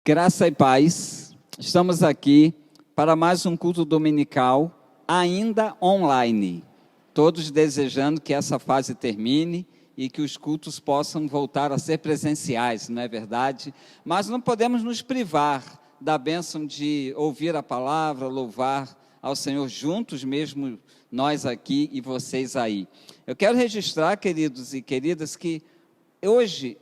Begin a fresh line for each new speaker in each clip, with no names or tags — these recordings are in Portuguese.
Graça e paz, estamos aqui para mais um culto dominical, ainda online. Todos desejando que essa fase termine e que os cultos possam voltar a ser presenciais, não é verdade? Mas não podemos nos privar da bênção de ouvir a palavra, louvar ao Senhor juntos, mesmo nós aqui e vocês aí. Eu quero registrar, queridos e queridas, que hoje,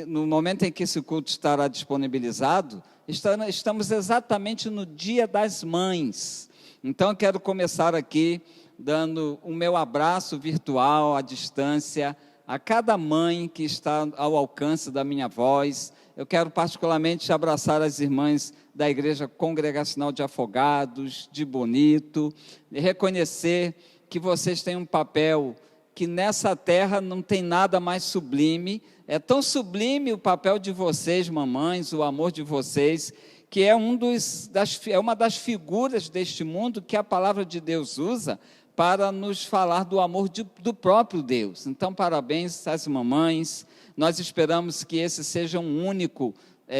no momento em que esse culto estará disponibilizado, estamos exatamente no Dia das Mães. Então, eu quero começar aqui dando o meu abraço virtual, à distância, a cada mãe que está ao alcance da minha voz. Eu quero particularmente abraçar as irmãs da Igreja Congregacional de Afogados, de Bonito, e reconhecer que vocês têm um papel que nessa terra não tem nada mais sublime. É tão sublime o papel de vocês, mamães, o amor de vocês, que é uma das figuras deste mundo que a palavra de Deus usa para nos falar do amor do próprio Deus. Então, parabéns às mamães. Nós esperamos que esse seja um único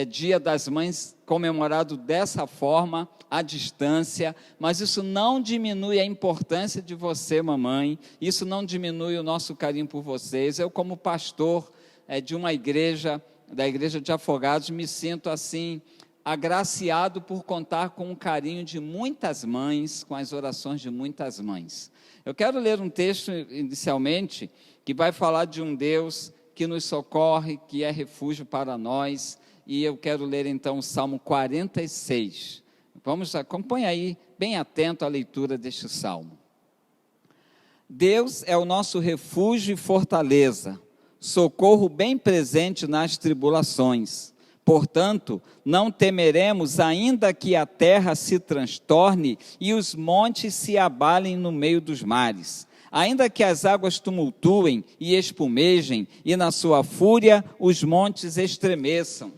Dia das Mães comemorado dessa forma, à distância, mas isso não diminui a importância de você, mamãe, isso não diminui o nosso carinho por vocês. Eu, como pastor de uma igreja, da Igreja de Afogados, me sinto assim, agraciado por contar com o carinho de muitas mães, com as orações de muitas mães. Eu quero ler um texto, inicialmente, que vai falar de um Deus que nos socorre, que é refúgio para nós, e eu quero ler então o Salmo 46. Vamos, acompanha aí, bem atento à leitura deste Salmo. Deus é o nosso refúgio e fortaleza, socorro bem presente nas tribulações. Portanto, não temeremos, ainda que a terra se transtorne e os montes se abalem no meio dos mares. Ainda que as águas tumultuem e espumejem, e na sua fúria os montes estremeçam.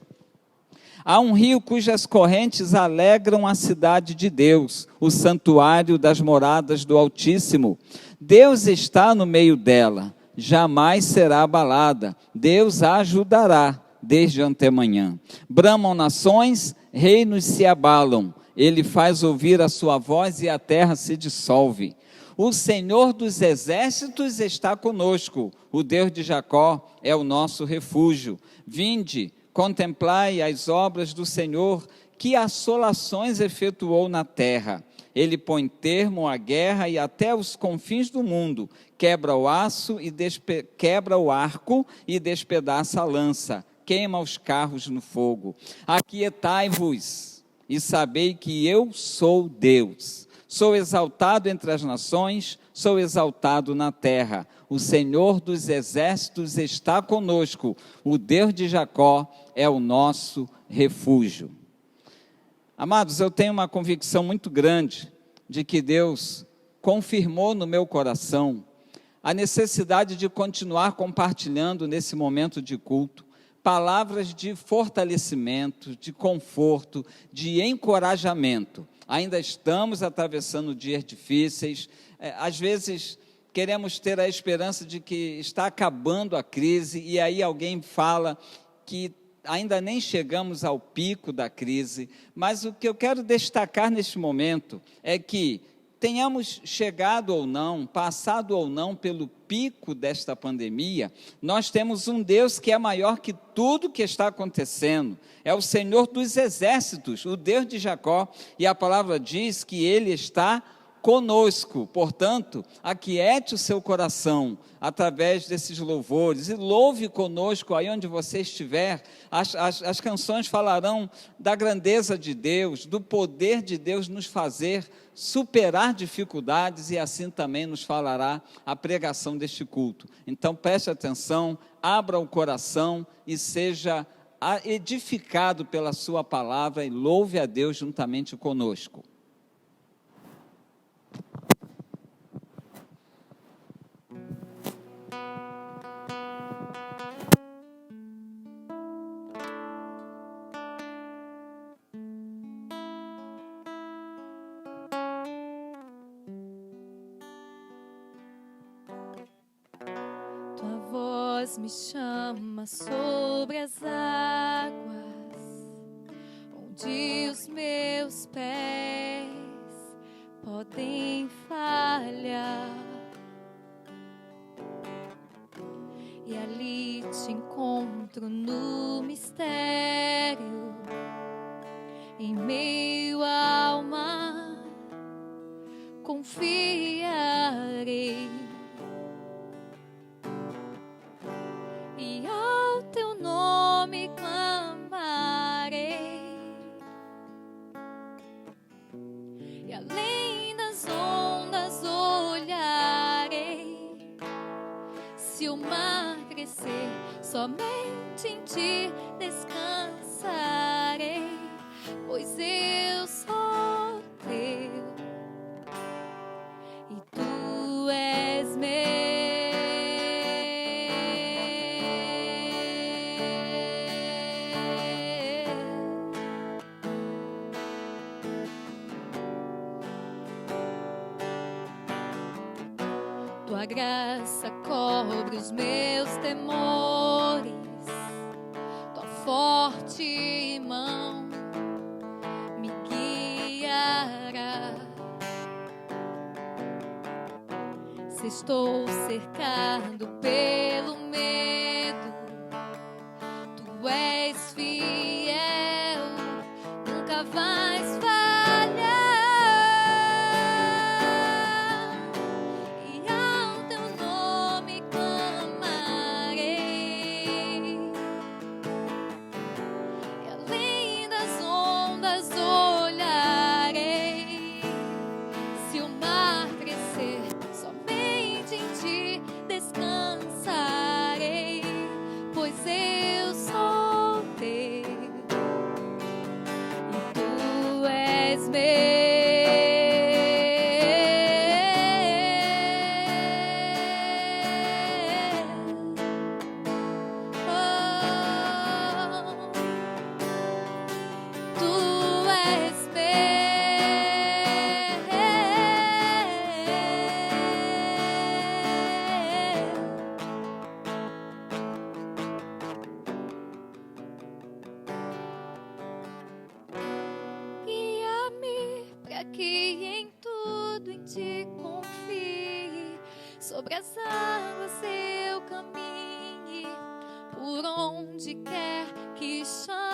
Há um rio cujas correntes alegram a cidade de Deus, o santuário das moradas do Altíssimo. Deus está no meio dela, jamais será abalada. Deus a ajudará desde antemanhã. Bramam nações, reinos se abalam. Ele faz ouvir a sua voz e a terra se dissolve. O Senhor dos exércitos está conosco. O Deus de Jacó é o nosso refúgio. Vinde, contemplai as obras do Senhor, que assolações efetuou na terra. Ele põe termo à guerra e até os confins do mundo, quebra o arco e despedaça a lança, queima os carros no fogo. Aquietai-vos e sabei que eu sou Deus. Sou exaltado entre as nações, sou exaltado na terra. O Senhor dos exércitos está conosco. O Deus de Jacó é o nosso refúgio. Amados, eu tenho uma convicção muito grande de que Deus confirmou no meu coração a necessidade de continuar compartilhando nesse momento de culto palavras de fortalecimento, de conforto, de encorajamento. Ainda estamos atravessando dias difíceis, às vezes queremos ter a esperança de que está acabando a crise, e aí alguém fala que ainda nem chegamos ao pico da crise, mas o que eu quero destacar neste momento é que tenhamos chegado ou não, passado ou não pelo pico desta pandemia, nós temos um Deus que é maior que tudo que está acontecendo, é o Senhor dos exércitos, o Deus de Jacó, e a palavra diz que Ele está conosco. Portanto, aquiete o seu coração através desses louvores e louve conosco aí onde você estiver. As canções falarão da grandeza de Deus, do poder de Deus nos fazer superar dificuldades, e assim também nos falará a pregação deste culto. Então preste atenção, abra o coração e seja edificado pela sua palavra e louve a Deus juntamente conosco.
Tua voz me chama sobre as águas, onde os meus pés podem falhar, e ali te encontro no mistério, em meio ao mar, confiarei, e ao teu nome clamarei, e além das ondas olharei. Se o mar crescer, somente em ti descansarei, pois eu sou teu e tu és Tua graça cobre os meus temores, tua forte mão me guiará. Se estou cercado pelo medo, tu és fiel, nunca vais falhar. Descansarei, pois eu sou teu e tu és meu. Oh, tu és que em tudo em ti confie, sobre as águas eu caminhe, por onde quer que chames.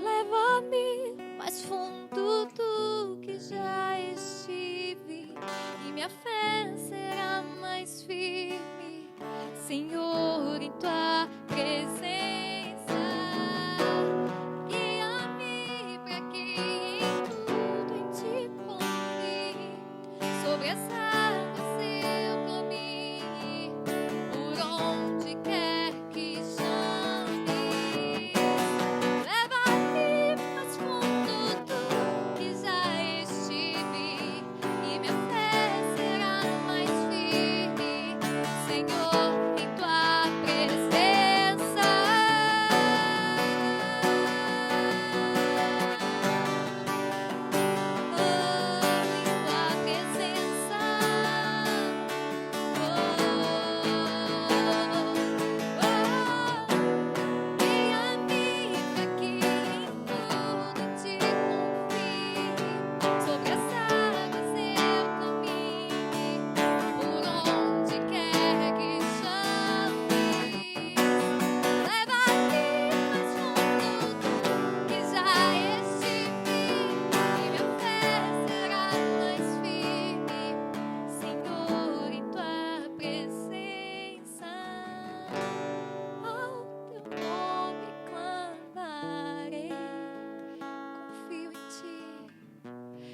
Leva-me mais fundo do que já estive, e minha fé será mais firme, Senhor, em tua presença. Sobre as águas eu caminhe, por onde quer que chame. Leva-me mais fundo do que já estive, e minha fé será mais firme, Senhor, em tua presença.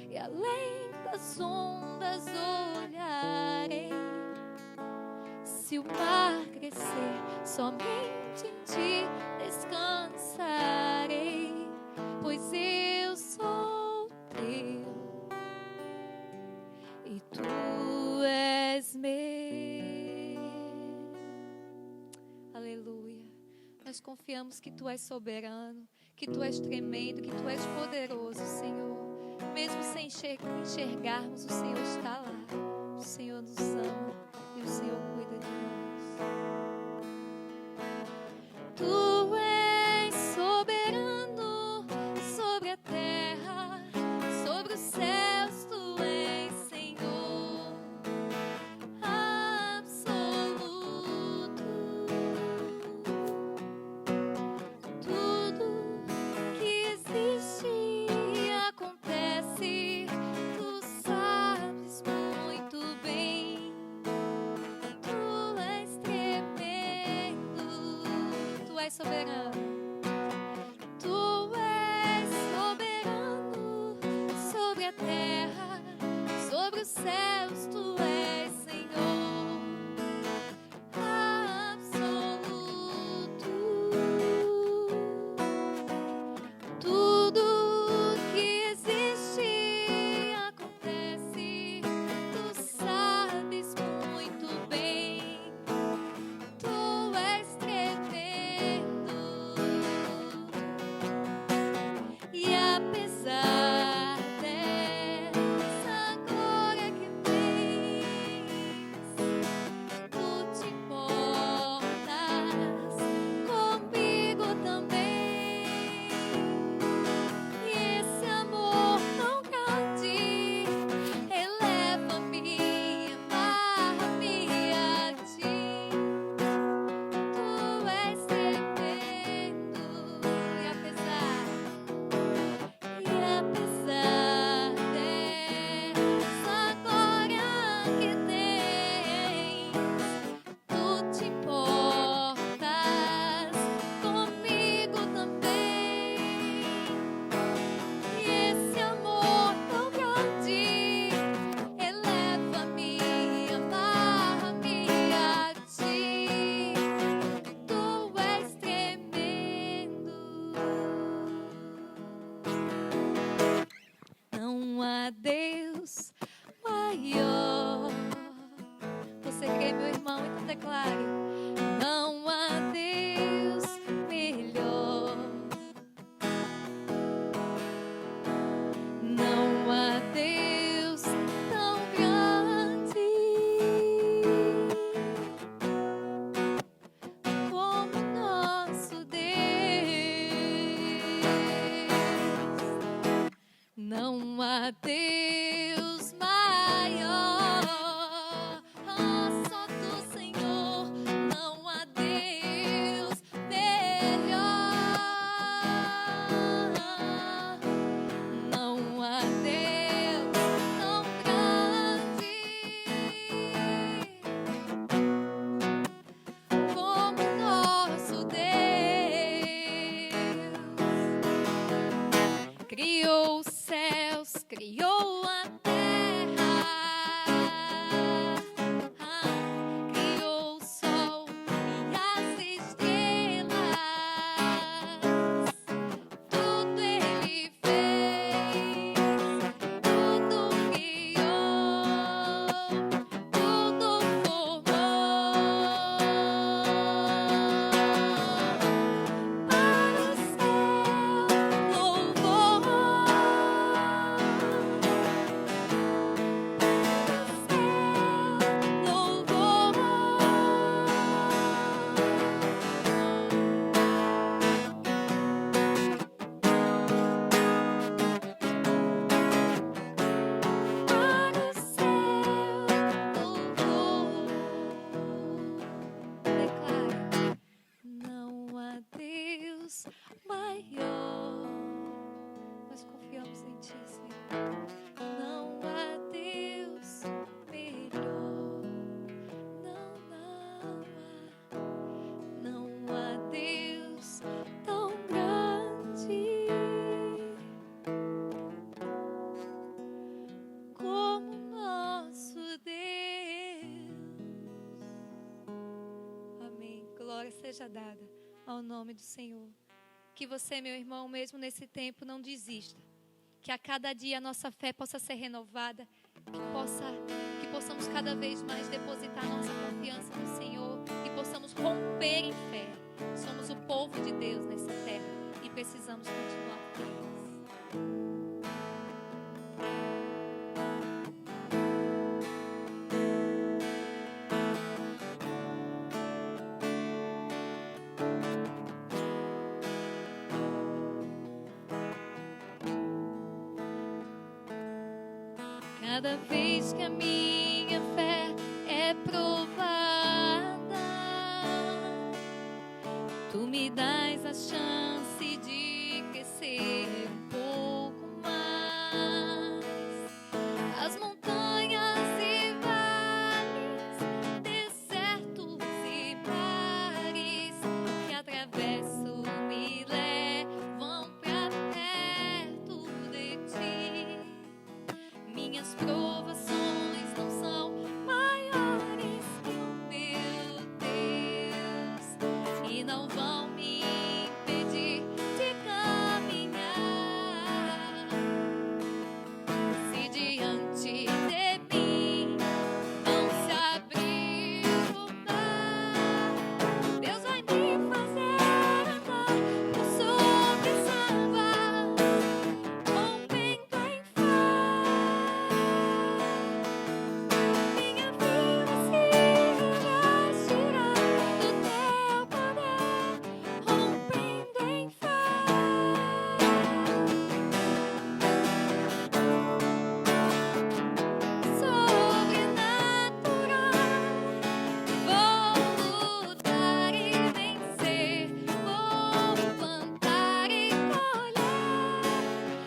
E além das ondas olharei. Se o mar crescer, somente em ti descansarei, pois eu sou teu e tu és meu. Aleluia. Nós confiamos que tu és soberano, que tu és tremendo, que tu és poderoso, Senhor. Mesmo sem enxergarmos, o Senhor está lá. O Senhor nos ama e o Senhor cuida de nós. Tu és soberano. és soberano. Tu és soberano sobre a terra, sobre os céus. Tu és Senhor absoluto. Tudo que existe acontece. Tu sabes muito bem. Tu és tremendo. E apesar dessa glória que tens, tu te importas comigo também. E esse amor tão grande eleva-me, amarra-me a ti. Tu és tremendo. E apesar dessa glória que tens, tu te importas comigo também. E esse amor tão grande eleva-me, amarra-me a ti. Tu és tremendo. Não há Deus maior. Você crê, meu irmão, então declare: não há Deus melhor. Não há Deus tão grande como nosso Deus. Não há Deus maior. Só tu, Senhor. Não há Deus melhor. Não há Deus tão grande como nosso Deus. Criou os céus, criou a terra, criou o sol e as estrelas. Tudo Ele fez, tudo criou, tudo formou. Para o céu, louvor. Declare: não há Deus maior. Nós confiamos em ti, Senhor. Não há Deus melhor. Não há Deus tão grande como nosso Deus. Amém. Glória seja dada ao nome do Senhor. Que você, meu irmão, mesmo nesse tempo, não desista. Que a cada dia a nossa fé possa ser renovada. Que possamos cada vez mais depositar nossa confiança no Senhor. E possamos romper em fé. Somos o povo de Deus nessa terra. E precisamos continuar firmes. Cada vez que a minha fé é provada, tu me dás a chance de crescer um pouco mais. As montanhas e vales, desertos e mares que atravesso e não vão me impedir de caminhar. Se diante de mim não se abrir o mar, Deus vai me fazer andar por sobre as águas, rompendo em minha vida se revestirá do teu poder, rompendo em sobrenatural. Vou lutar e vencer, vou plantar e colher.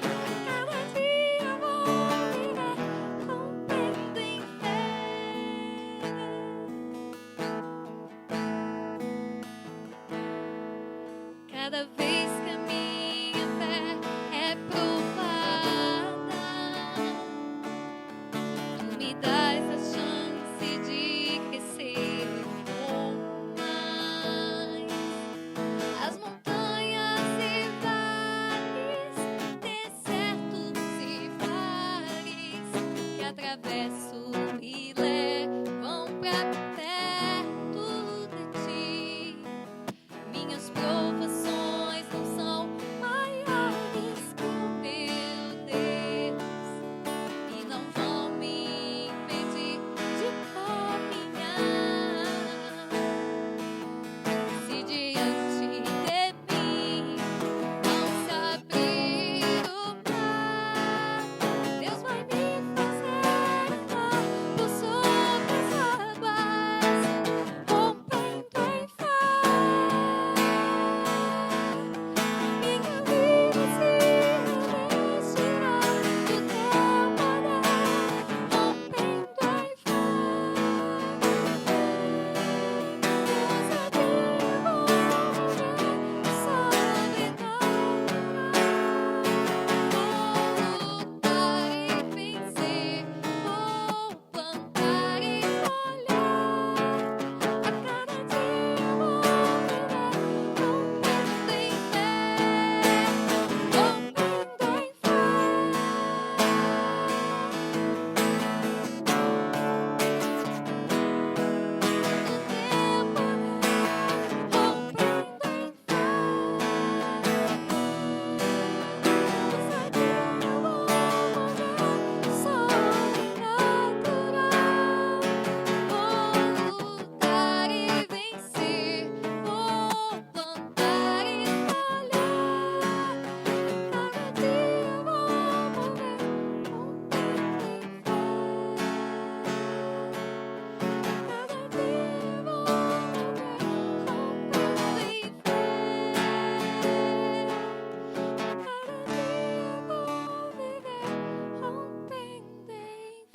A cada dia vou viver rompendo em fé. Cada vez que a minha fé é provada, tu me dás a chance de crescer mais. As montanhas e vales, desertos e vales que atravesso e levam pra perto de ti. Minhas provações não são maiores que o meu Deus e não vão me impedir de caminhar. Se diante de mim não se abrir o mar, Deus vai me fazer andar por sobre as águas, rompendo em fé. Minha vida se revestirá do teu poder, rompendo em fé. Deus é vivo, sobrenatural. Vou lutar e vencer, vou plantar e colher. A cada dia vou viver rompendo em fé, rompendo em fé. Lutar e vencer, vou plantar e colher. Cada dia vou mover rompendo em fé. Cada dia vou mover rompendo em fé. Cada dia vou viver rompendo em fé.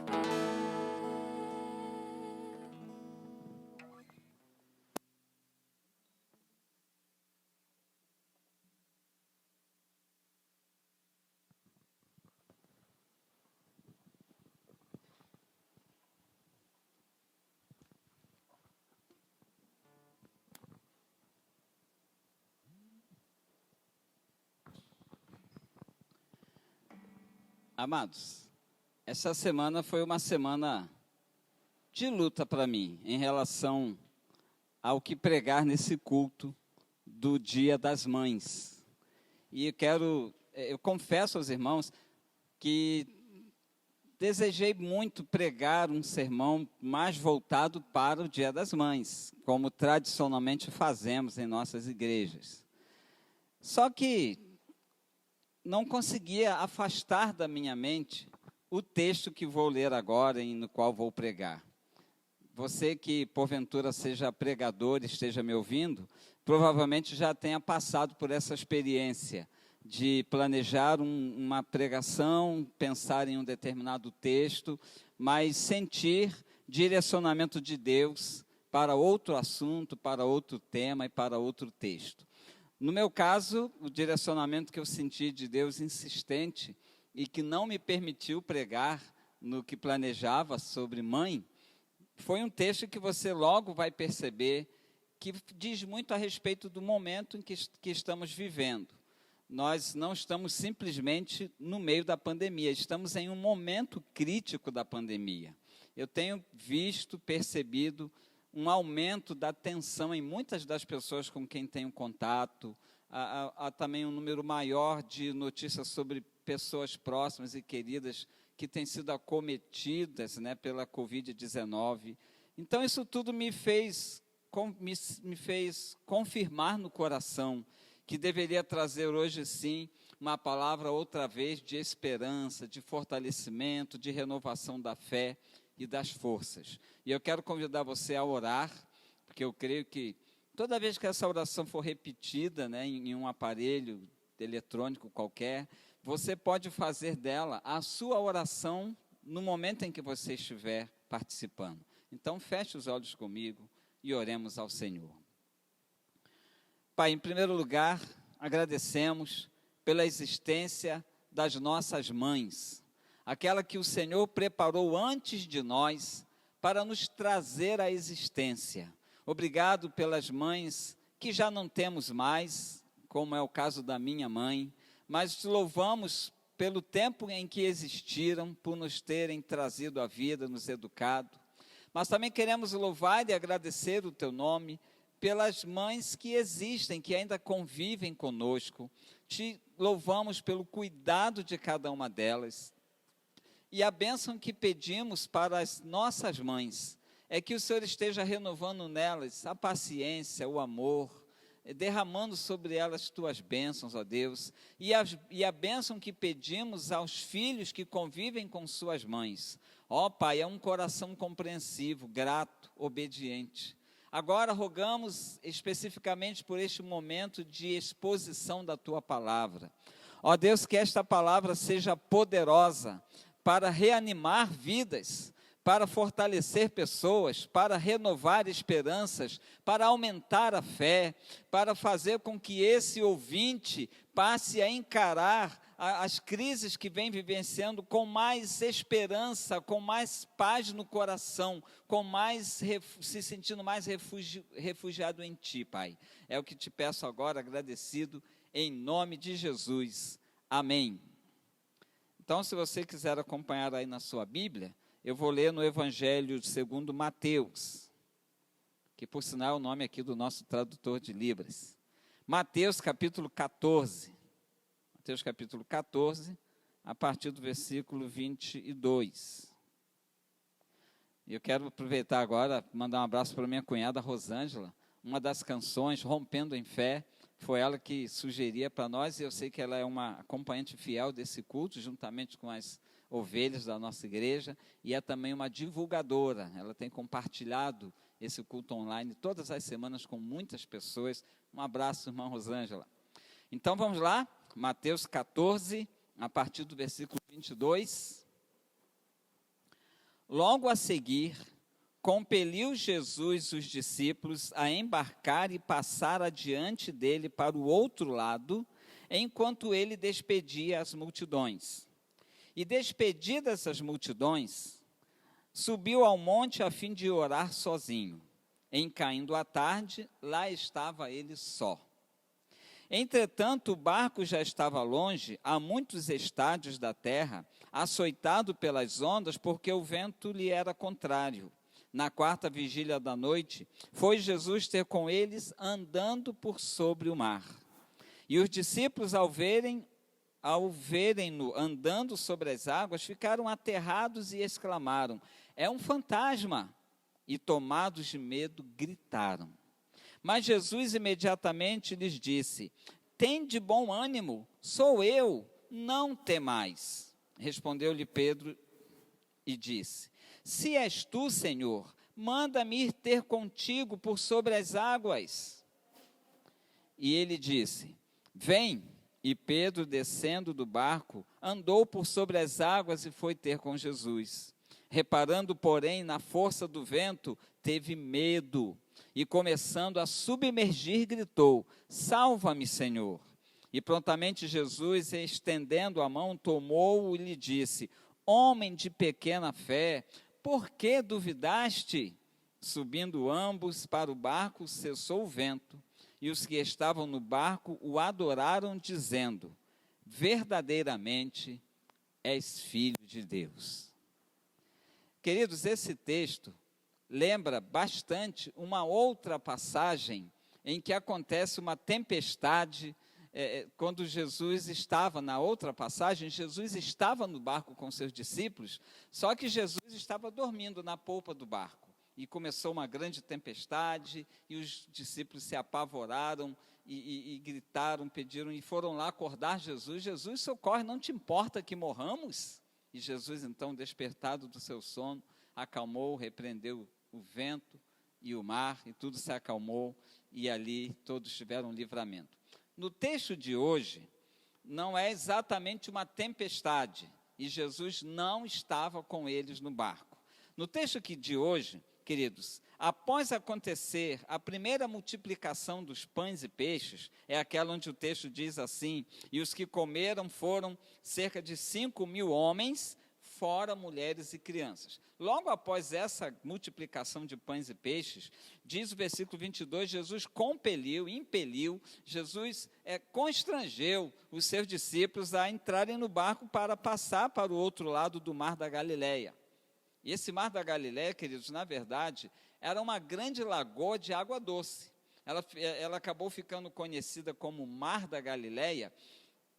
Amados, essa semana foi uma semana de luta para mim em relação ao que pregar nesse culto do Dia das Mães. E eu confesso aos irmãos que desejei muito pregar um sermão mais voltado para o Dia das Mães, como tradicionalmente fazemos em nossas igrejas. Só que não conseguia afastar da minha mente o texto que vou ler agora e no qual vou pregar. Você que porventura seja pregador e esteja me ouvindo, provavelmente já tenha passado por essa experiência de planejar uma pregação, pensar em um determinado texto, mas sentir direcionamento de Deus para outro assunto, para outro tema e para outro texto. No meu caso, o direcionamento que eu senti de Deus insistente e que não me permitiu pregar no que planejava sobre mãe, foi um texto que você logo vai perceber que diz muito a respeito do momento em que estamos vivendo. Nós não estamos simplesmente no meio da pandemia, estamos em um momento crítico da pandemia. Eu tenho visto, percebido um aumento da tensão em muitas das pessoas com quem tenho contato, há também um número maior de notícias sobre pessoas próximas e queridas que têm sido acometidas, né, pela Covid-19. Então, isso tudo me fez confirmar no coração que deveria trazer hoje, sim, uma palavra outra vez de esperança, de fortalecimento, de renovação da fé e das forças. E eu quero convidar você a orar, porque eu creio que toda vez que essa oração for repetida, né, em um aparelho eletrônico qualquer, você pode fazer dela a sua oração no momento em que você estiver participando. Então, feche os olhos comigo e oremos ao Senhor. Pai, em primeiro lugar, agradecemos pela existência das nossas mães, aquela que o Senhor preparou antes de nós para nos trazer à existência. Obrigado pelas mães que já não temos mais, como é o caso da minha mãe, mas te louvamos pelo tempo em que existiram, por nos terem trazido à vida, nos educado. Mas também queremos louvar e agradecer o teu nome pelas mães que existem, que ainda convivem conosco. Te louvamos pelo cuidado de cada uma delas. E a bênção que pedimos para as nossas mães é que o Senhor esteja renovando nelas a paciência, o amor, derramando sobre elas tuas bênçãos, ó Deus, e a bênção que pedimos aos filhos que convivem com suas mães. Ó Pai, é um coração compreensivo, grato, obediente. Agora rogamos especificamente por este momento de exposição da tua palavra. Ó Deus, que esta palavra seja poderosa para reanimar vidas, para fortalecer pessoas, para renovar esperanças, para aumentar a fé, para fazer com que esse ouvinte passe a encarar as crises que vem vivenciando com mais esperança, com mais paz no coração, com mais se sentindo mais refugiado em Ti, Pai. É o que te peço agora, agradecido, em nome de Jesus. Amém. Então, se você quiser acompanhar aí na sua Bíblia, eu vou ler no Evangelho segundo Mateus, que por sinal é o nome aqui do nosso tradutor de Libras. Mateus capítulo 14. Mateus capítulo 14, a partir do versículo 22. E eu quero aproveitar agora, mandar um abraço para minha cunhada Rosângela. Uma das canções, Rompendo em Fé, foi ela que sugeria para nós, e eu sei que ela é uma acompanhante fiel desse culto, juntamente com as ovelhas da nossa igreja, e é também uma divulgadora. Ela tem compartilhado esse culto online todas as semanas com muitas pessoas. Um abraço, irmã Rosângela. Então vamos lá, Mateus 14, a partir do versículo 22. Logo a seguir, compeliu Jesus os discípulos a embarcar e passar adiante dele para o outro lado, enquanto ele despedia as multidões. E despedidas as multidões, subiu ao monte a fim de orar sozinho. Em caindo a tarde, lá estava ele só. Entretanto, o barco já estava longe, a muitos estádios da terra, açoitado pelas ondas, porque o vento lhe era contrário. Na quarta vigília da noite, foi Jesus ter com eles andando por sobre o mar. E os discípulos, ao verem-no andando sobre as águas, ficaram aterrados e exclamaram: é um fantasma! E tomados de medo, gritaram. Mas Jesus imediatamente lhes disse: tende bom ânimo, sou eu, não temais. Respondeu-lhe Pedro e disse: se és tu, Senhor, manda-me ir ter contigo por sobre as águas. E ele disse: vem. E Pedro, descendo do barco, andou por sobre as águas e foi ter com Jesus. Reparando, porém, na força do vento, teve medo. E começando a submergir, gritou: salva-me, Senhor. E prontamente Jesus, estendendo a mão, tomou-o e lhe disse: homem de pequena fé, por que duvidaste? Subindo ambos para o barco, cessou o vento, e os que estavam no barco o adoraram, dizendo: verdadeiramente és filho de Deus. Queridos, esse texto lembra bastante uma outra passagem em que acontece uma tempestade. Quando Jesus estava, na outra passagem, Jesus estava no barco com seus discípulos, só que Jesus estava dormindo na polpa do barco. E começou uma grande tempestade, e os discípulos se apavoraram, e gritaram, pediram, e foram lá acordar Jesus. Jesus, socorre, não te importa que morramos? E Jesus, então, despertado do seu sono, acalmou, repreendeu o vento e o mar, e tudo se acalmou, e ali todos tiveram livramento. No texto de hoje, não é exatamente uma tempestade, e Jesus não estava com eles no barco. No texto aqui de hoje, queridos, após acontecer a primeira multiplicação dos pães e peixes, é aquela onde o texto diz assim: e os que comeram foram cerca de 5.000 homens, fora mulheres e crianças. Logo após essa multiplicação de pães e peixes, diz o versículo 22, Jesus impeliu, Jesus constrangeu os seus discípulos a entrarem no barco para passar para o outro lado do mar da Galileia. E esse mar da Galileia, queridos, na verdade, era uma grande lagoa de água doce. Ela acabou ficando conhecida como Mar da Galileia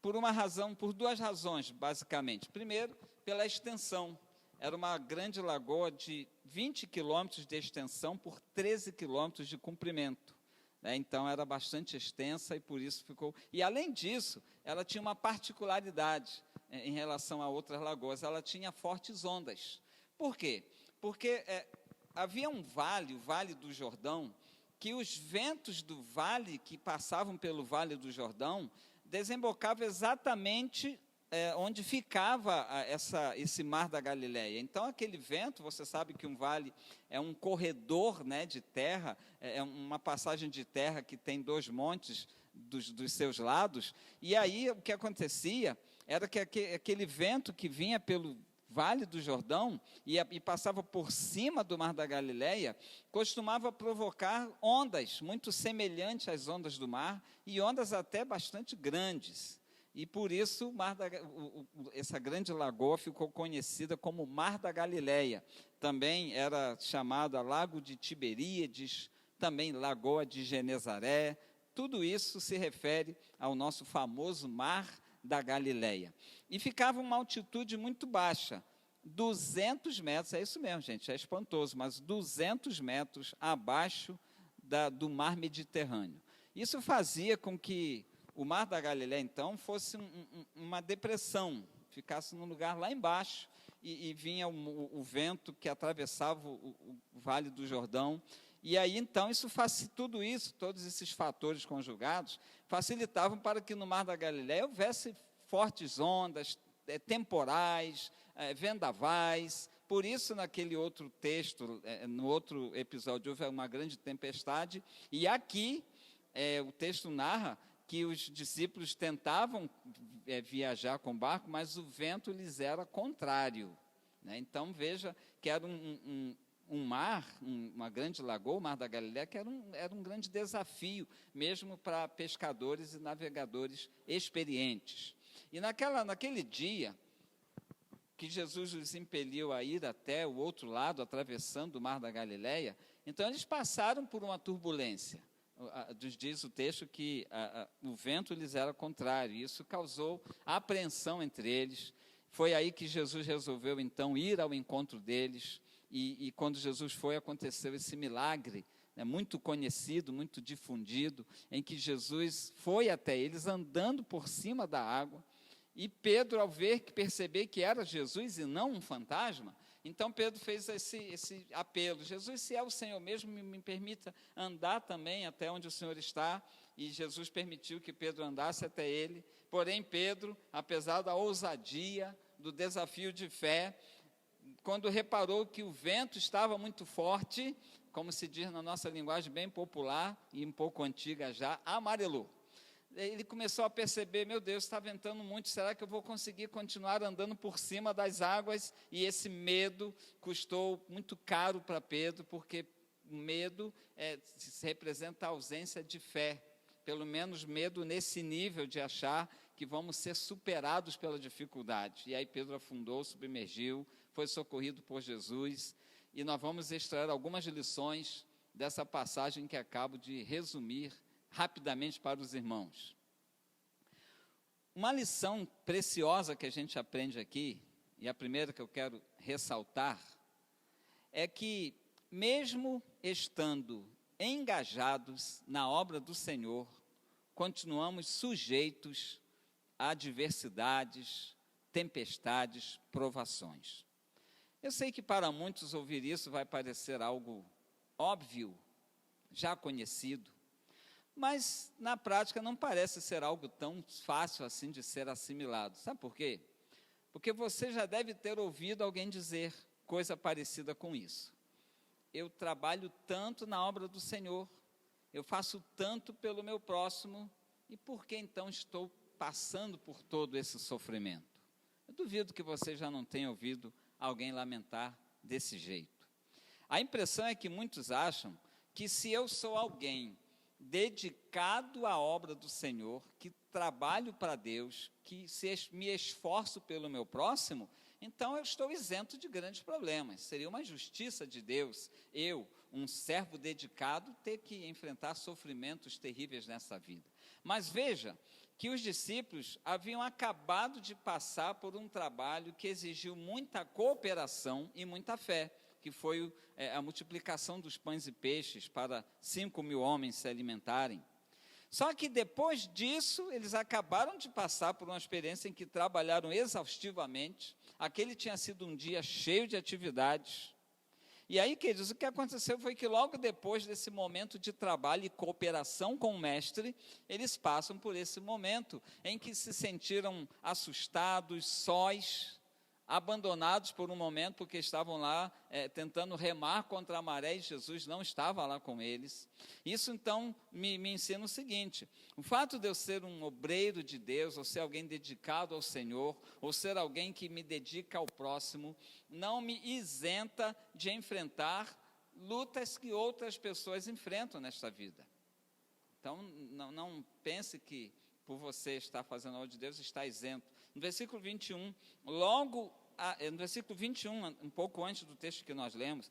por duas razões, basicamente. Primeiro, pela extensão. Era uma grande lagoa de 20 quilômetros de extensão por 13 quilômetros de comprimento. Então, era bastante extensa e por isso ficou... E, além disso, ela tinha uma particularidade em relação a outras lagoas. Ela tinha fortes ondas. Por quê? Porque havia um vale, o Vale do Jordão, que os ventos do vale, que passavam pelo Vale do Jordão, desembocavam exatamente onde ficava esse mar da Galileia. Então, aquele vento, você sabe que um vale é um corredor, né, de terra, é uma passagem de terra que tem 2 montes dos seus lados, e aí o que acontecia era que aquele vento que vinha pelo Vale do Jordão e passava por cima do Mar da Galileia, costumava provocar ondas muito semelhantes às ondas do mar, e ondas até bastante grandes. E por isso essa grande lagoa ficou conhecida como Mar da Galileia. Também era chamada Lago de Tiberíades, também Lagoa de Genezaré. Tudo isso se refere ao nosso famoso Mar da Galileia. E ficava uma altitude muito baixa, 200 metros, é isso mesmo, gente, é espantoso, mas 200 metros abaixo do mar Mediterrâneo. Isso fazia com que o Mar da Galileia, então, fosse uma depressão, ficasse num lugar lá embaixo, e vinha o vento que atravessava o Vale do Jordão. E aí, então, tudo isso, todos esses fatores conjugados, facilitavam para que no Mar da Galileia houvesse fortes ondas, temporais, vendavais. Por isso, naquele outro texto, no outro episódio, houve uma grande tempestade, e aqui o texto narra que os discípulos tentavam viajar com barco, mas o vento lhes era contrário, né? Então, veja que era um mar, uma grande lagoa, o Mar da Galileia, que era um grande desafio, mesmo para pescadores e navegadores experientes. E naquele dia, que Jesus os impeliu a ir até o outro lado, atravessando o Mar da Galileia, então eles passaram por uma turbulência. Diz o texto que o vento lhes era contrário, e isso causou apreensão entre eles. Foi aí que Jesus resolveu, então, ir ao encontro deles, e quando Jesus foi, aconteceu esse milagre, né, muito conhecido, muito difundido, em que Jesus foi até eles andando por cima da água, e Pedro, ao perceber que era Jesus e não um fantasma, então Pedro fez esse apelo: Jesus, se é o Senhor mesmo, me permita andar também até onde o Senhor está. E Jesus permitiu que Pedro andasse até ele. Porém, Pedro, apesar da ousadia, do desafio de fé, quando reparou que o vento estava muito forte, como se diz na nossa linguagem bem popular e um pouco antiga já, amarelou. Ele começou a perceber: meu Deus, está ventando muito, será que eu vou conseguir continuar andando por cima das águas? E esse medo custou muito caro para Pedro, porque medo representa a ausência de fé, pelo menos medo nesse nível de achar que vamos ser superados pela dificuldade. E aí Pedro afundou, submergiu, foi socorrido por Jesus, e nós vamos extrair algumas lições dessa passagem que acabo de resumir rapidamente para os irmãos. Uma lição preciosa que a gente aprende aqui, e a primeira que eu quero ressaltar, é que mesmo estando engajados na obra do Senhor, continuamos sujeitos a adversidades, tempestades, provações. Eu sei que para muitos ouvir isso vai parecer algo óbvio, já conhecido, mas na prática não parece ser algo tão fácil assim de ser assimilado. Sabe por quê? Porque você já deve ter ouvido alguém dizer coisa parecida com isso. Eu trabalho tanto na obra do Senhor, eu faço tanto pelo meu próximo, e por que então estou passando por todo esse sofrimento? Eu duvido que você já não tenha ouvido alguém lamentar desse jeito. A impressão é que muitos acham que se eu sou alguém dedicado à obra do Senhor, que trabalho para Deus, que me esforço pelo meu próximo, então eu estou isento de grandes problemas. Seria uma justiça de Deus, eu, um servo dedicado, ter que enfrentar sofrimentos terríveis nessa vida. Mas veja que os discípulos haviam acabado de passar por um trabalho que exigiu muita cooperação e muita fé, que foi a multiplicação dos pães e peixes para 5.000 homens se alimentarem. Só que depois disso, eles acabaram de passar por uma experiência em que trabalharam exaustivamente. Aquele tinha sido um dia cheio de atividades. E aí, queridos, o que aconteceu foi que logo depois desse momento de trabalho e cooperação com o mestre, eles passam por esse momento em que se sentiram assustados, sós, abandonados por um momento, porque estavam lá tentando remar contra a maré e Jesus não estava lá com eles. Isso então me ensina o seguinte: o fato de eu ser um obreiro de Deus, ou ser alguém dedicado ao Senhor, ou ser alguém que me dedica ao próximo, não me isenta de enfrentar lutas que outras pessoas enfrentam nesta vida. Então não pense que por você estar fazendo a obra de Deus está isento. No versículo 21, no versículo 21, um pouco antes do texto que nós lemos,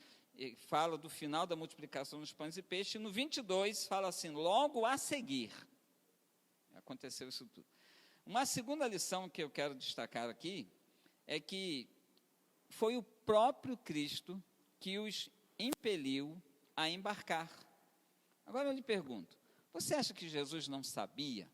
fala do final da multiplicação dos pães e peixes, e no 22 fala assim: logo a seguir, aconteceu isso tudo. Uma segunda lição que eu quero destacar aqui, é que foi o próprio Cristo que os impeliu a embarcar. Agora eu lhe pergunto, você acha que Jesus não sabia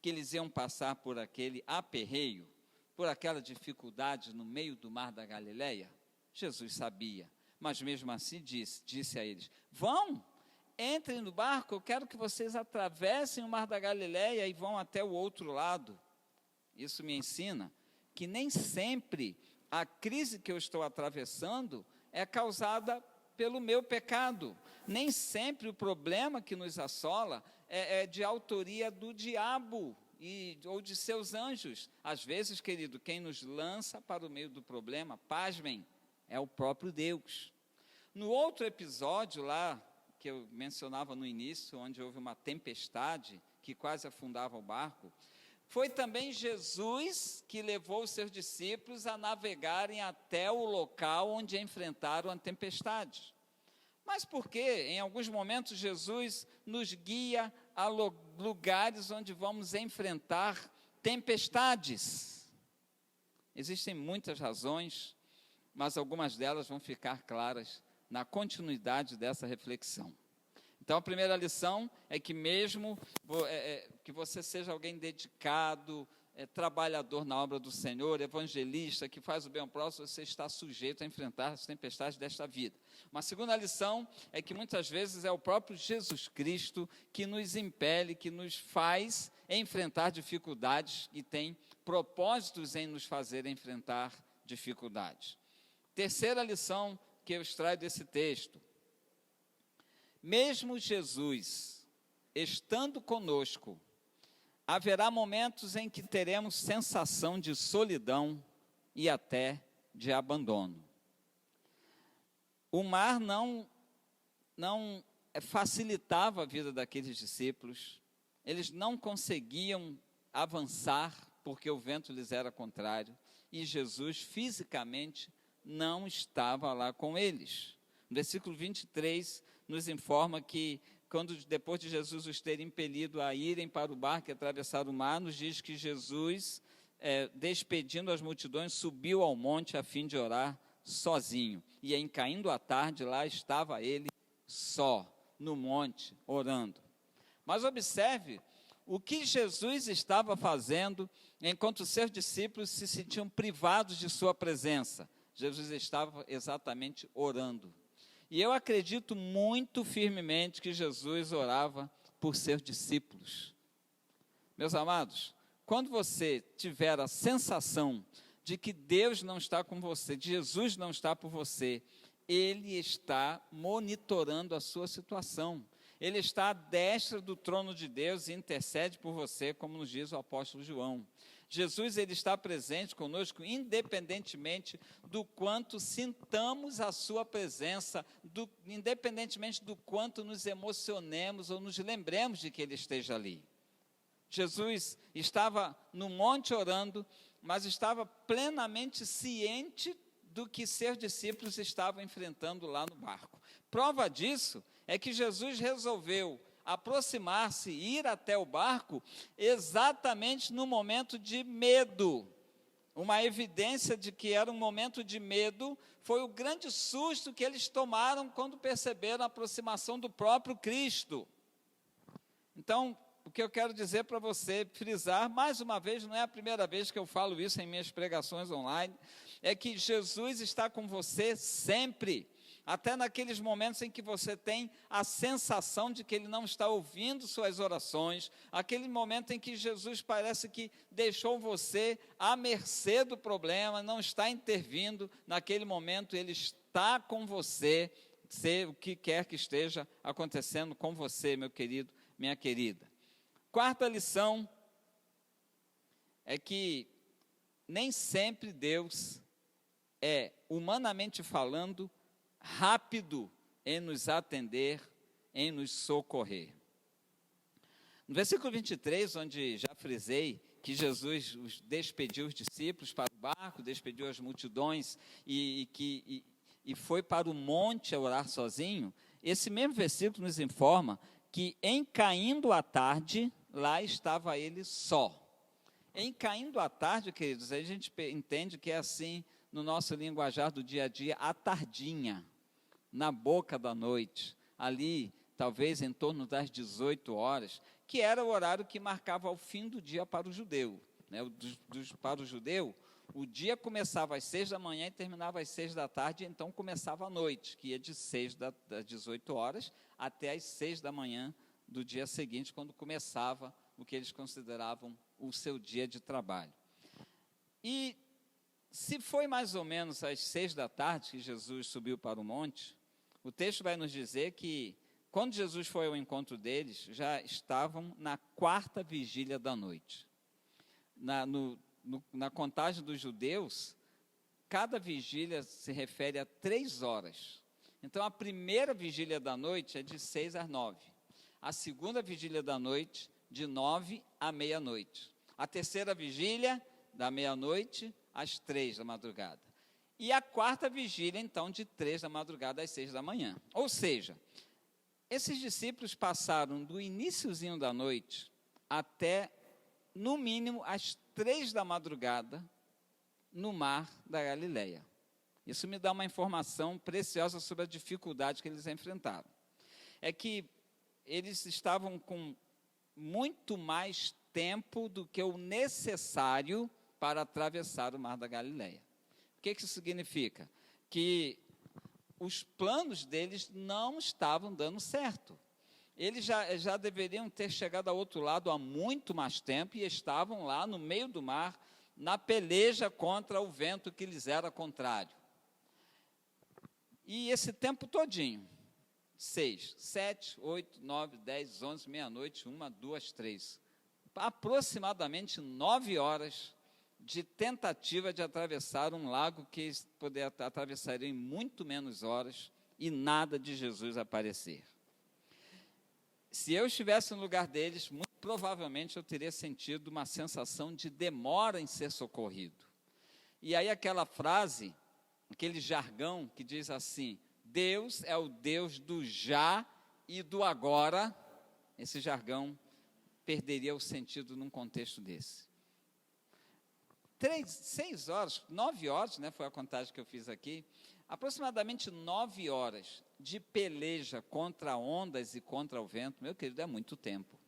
que eles iam passar por aquele aperreio, por aquela dificuldade no meio do mar da Galileia? Jesus sabia, mas mesmo assim disse a eles: vão, entrem no barco, eu quero que vocês atravessem o mar da Galileia e vão até o outro lado. Isso me ensina que nem sempre a crise que eu estou atravessando é causada pelo meu pecado. Nem sempre o problema que nos assola é de autoria do diabo ou de seus anjos. Às vezes, querido, quem nos lança para o meio do problema, pasmem, é o próprio Deus. No outro episódio lá, que eu mencionava no início, onde houve uma tempestade que quase afundava o barco, foi também Jesus que levou os seus discípulos a navegarem até o local onde enfrentaram a tempestade. Mas por que, em alguns momentos, Jesus nos guia a lugares onde vamos enfrentar tempestades? Existem muitas razões, mas algumas delas vão ficar claras na continuidade dessa reflexão. Então, a primeira lição é que mesmo que você seja alguém dedicado, trabalhador na obra do Senhor, evangelista, que faz o bem ao próximo, você está sujeito a enfrentar as tempestades desta vida. Uma segunda lição é que muitas vezes é o próprio Jesus Cristo que nos impele, que nos faz enfrentar dificuldades e tem propósitos em nos fazer enfrentar dificuldades. Terceira lição que eu extraio desse texto: mesmo Jesus estando conosco, haverá momentos em que teremos sensação de solidão e até de abandono. O mar não não facilitava a vida daqueles discípulos, eles não conseguiam avançar porque o vento lhes era contrário, e Jesus fisicamente não estava lá com eles. No versículo 23 nos informa que, depois de Jesus os ter impelido a irem para o barco e atravessar o mar, nos diz que Jesus, despedindo as multidões, subiu ao monte a fim de orar sozinho. E em caindo a tarde, lá estava ele só, no monte, orando. Mas observe o que Jesus estava fazendo enquanto os seus discípulos se sentiam privados de sua presença. Jesus estava exatamente orando. E eu acredito muito firmemente que Jesus orava por seus discípulos. Meus amados, quando você tiver a sensação de que Deus não está com você, de Jesus não está por você, Ele está monitorando a sua situação. Ele está à destra do trono de Deus e intercede por você, como nos diz o apóstolo João. Jesus, ele está presente conosco, independentemente do quanto sintamos a sua presença, independentemente do quanto nos emocionemos ou nos lembremos de que ele esteja ali. Jesus estava no monte orando, mas estava plenamente ciente do que seus discípulos estavam enfrentando lá no barco. Prova disso é que Jesus resolveu aproximar-se e ir até o barco exatamente no momento de medo. Uma evidência de que era um momento de medo foi o grande susto que eles tomaram quando perceberam a aproximação do próprio Cristo. Então, o que eu quero dizer para você, frisar, mais uma vez, não é a primeira vez que eu falo isso em minhas pregações online, é que Jesus está com você sempre, até naqueles momentos em que você tem a sensação de que Ele não está ouvindo suas orações, aquele momento em que Jesus parece que deixou você à mercê do problema, não está intervindo, naquele momento Ele está com você, seja o que quer que esteja acontecendo com você, meu querido, minha querida. Quarta lição é que nem sempre Deus é, humanamente falando, rápido em nos atender, em nos socorrer. No versículo 23, onde já frisei que Jesus despediu os discípulos para o barco, despediu as multidões e foi para o monte a orar sozinho, esse mesmo versículo nos informa que em caindo a tarde, lá estava ele só. Em caindo a tarde, queridos, a gente entende que é assim, no nosso linguajar do dia a dia, à tardinha, na boca da noite, ali, talvez em torno das 18 horas, que era o horário que marcava o fim do dia para o judeu. Né? Para o judeu, o dia começava às 6 da manhã e terminava às 6 da tarde, então começava a noite, que ia de 6 das 18 horas até às 6 da manhã do dia seguinte, quando começava o que eles consideravam o seu dia de trabalho. E se foi mais ou menos às 6 da tarde que Jesus subiu para o monte, o texto vai nos dizer que, quando Jesus foi ao encontro deles, já estavam na 4ª vigília da noite. Na contagem dos judeus, cada vigília se refere a 3 horas. Então, a primeira vigília da noite é de 6 às 9. A segunda vigília da noite, de 9 à meia-noite. A terceira vigília, da meia-noite às 3 da madrugada. E a 4ª vigília, então, de 3 da madrugada às 6 da manhã. Ou seja, esses discípulos passaram do iniciozinho da noite até, no mínimo, às 3 da madrugada, no mar da Galileia. Isso me dá uma informação preciosa sobre a dificuldade que eles enfrentaram. É que eles estavam com muito mais tempo do que o necessário para atravessar o mar da Galileia. O que isso significa? Que os planos deles não estavam dando certo. Eles já deveriam ter chegado ao outro lado há muito mais tempo e estavam lá no meio do mar, na peleja contra o vento que lhes era contrário. E esse tempo todinho, 6, 7, 8, 9, 10, 11, meia-noite, 1, 2, 3, aproximadamente 9 horas de tentativa de atravessar um lago que atravessaria em muito menos horas, e nada de Jesus aparecer. Se eu estivesse no lugar deles, muito provavelmente eu teria sentido uma sensação de demora em ser socorrido. E aí aquela frase, aquele jargão que diz assim: Deus é o Deus do já e do agora, esse jargão perderia o sentido num contexto desse. 6 horas, 9 horas, né, foi a contagem que eu fiz aqui, aproximadamente 9 horas de peleja contra ondas e contra o vento, meu querido, é muito tempo.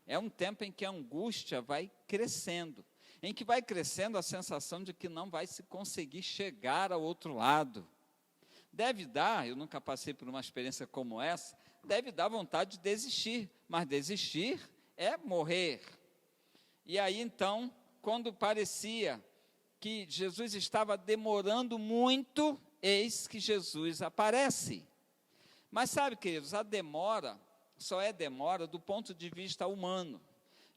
É um tempo em que a angústia vai crescendo, em que vai crescendo a sensação de que não vai se conseguir chegar ao outro lado. Deve dar, eu nunca passei por uma experiência como essa, deve dar vontade de desistir, mas desistir é morrer. E aí então, quando parecia que Jesus estava demorando muito, eis que Jesus aparece. Mas sabe, queridos, a demora só é demora do ponto de vista humano.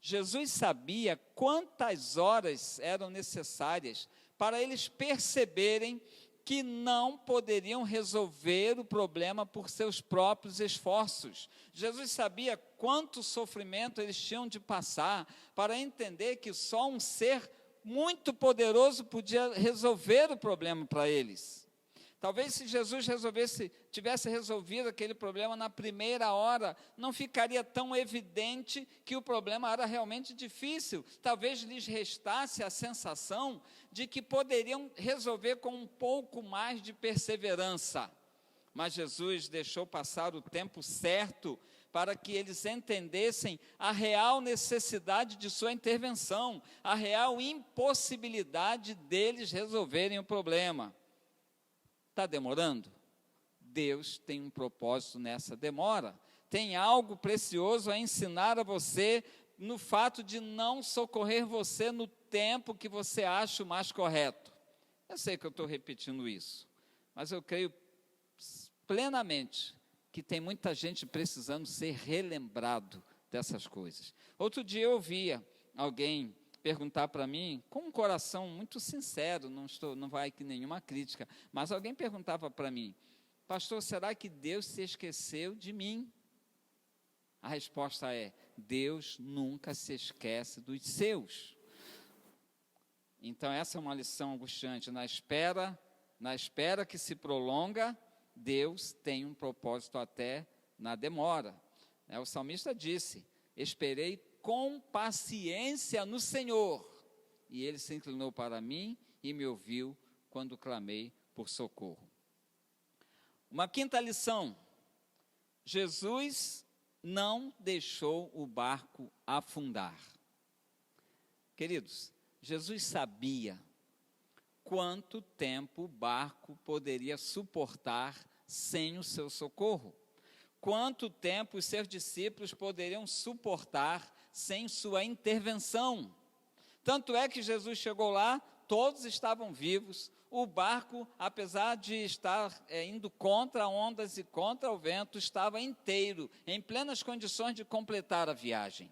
Jesus sabia quantas horas eram necessárias para eles perceberem que não poderiam resolver o problema por seus próprios esforços. Jesus sabia quanto sofrimento eles tinham de passar para entender que só um ser muito poderoso podia resolver o problema para eles. Talvez se Jesus tivesse resolvido aquele problema na primeira hora, não ficaria tão evidente que o problema era realmente difícil. Talvez lhes restasse a sensação de que poderiam resolver com um pouco mais de perseverança. Mas Jesus deixou passar o tempo certo para que eles entendessem a real necessidade de sua intervenção, a real impossibilidade deles resolverem o problema. Está demorando? Deus tem um propósito nessa demora. Tem algo precioso a ensinar a você no fato de não socorrer você no tempo que você acha o mais correto. Eu sei que eu estou repetindo isso, mas eu creio plenamente que tem muita gente precisando ser relembrado dessas coisas. Outro dia eu ouvia alguém perguntar para mim, com um coração muito sincero, não vai aqui nenhuma crítica, mas alguém perguntava para mim: pastor, será que Deus se esqueceu de mim? A resposta é: Deus nunca se esquece dos seus. Então essa é uma lição angustiante. Na espera que se prolonga, Deus tem um propósito até na demora. O salmista disse: esperei com paciência no Senhor, e Ele se inclinou para mim e me ouviu quando clamei por socorro. Uma quinta lição: Jesus não deixou o barco afundar. Queridos, Jesus sabia quanto tempo o barco poderia suportar sem o seu socorro. Quanto tempo os seus discípulos poderiam suportar sem sua intervenção. Tanto é que Jesus chegou lá, todos estavam vivos, o barco, apesar de estar indo contra ondas e contra o vento, estava inteiro, em plenas condições de completar a viagem,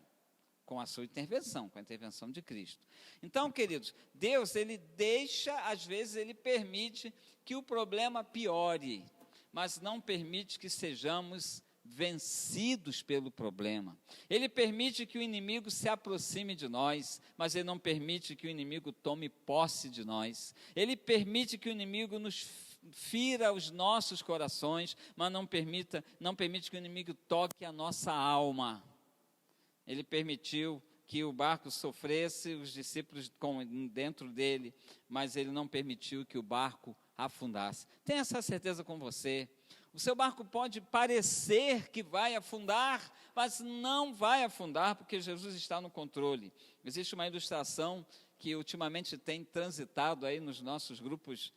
com a sua intervenção, com a intervenção de Cristo. Então, queridos, Deus, Ele deixa, às vezes Ele permite que o problema piore, mas não permite que sejamos vencidos pelo problema. Ele permite que o inimigo se aproxime de nós, mas Ele não permite que o inimigo tome posse de nós. Ele permite que o inimigo nos fira os nossos corações, mas não permite que o inimigo toque a nossa alma. Ele permitiu que o barco sofresse, os discípulos dentro dele, mas Ele não permitiu que o barco afundasse. Tenha essa certeza com você. O seu barco pode parecer que vai afundar, mas não vai afundar, porque Jesus está no controle. Existe uma ilustração que ultimamente tem transitado aí nos nossos grupos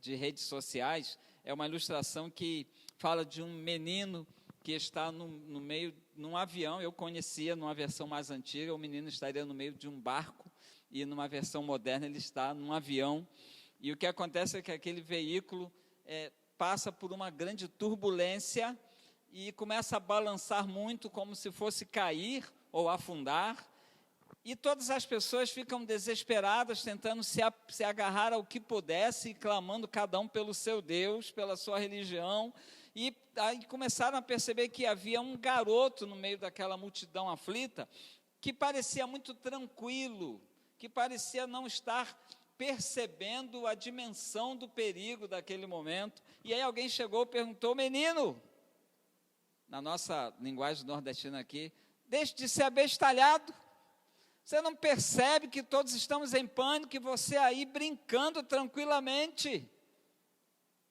de redes sociais. É uma ilustração que fala de um menino que está no meio, num avião. Eu conhecia numa versão mais antiga, o menino estaria no meio de um barco, e numa versão moderna ele está num avião. E o que acontece é que aquele veículo passa por uma grande turbulência e começa a balançar muito, como se fosse cair ou afundar. E todas as pessoas ficam desesperadas, tentando se agarrar ao que pudesse, e clamando cada um pelo seu Deus, pela sua religião. E aí começaram a perceber que havia um garoto no meio daquela multidão aflita, que parecia muito tranquilo, que parecia não estar percebendo a dimensão do perigo daquele momento. E aí alguém chegou e perguntou: menino, na nossa linguagem nordestina aqui, deixe de ser abestalhado. Você não percebe que todos estamos em pânico e você aí brincando tranquilamente?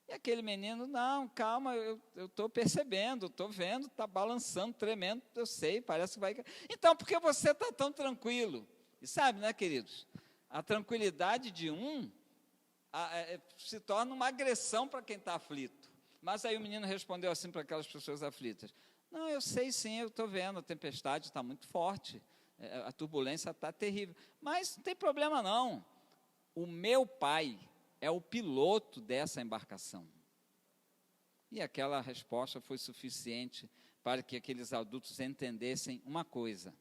E aquele menino: não, calma, eu estou percebendo, estou vendo, está balançando, tremendo, eu sei, parece que vai... Então, por que você está tão tranquilo? E sabe, né, queridos, a tranquilidade de se torna uma agressão para quem está aflito. Mas aí o menino respondeu assim para aquelas pessoas aflitas: não, eu sei sim, eu estou vendo, a tempestade está muito forte, a turbulência está terrível, mas não tem problema não, o meu pai é o piloto dessa embarcação. E aquela resposta foi suficiente para que aqueles adultos entendessem uma coisa: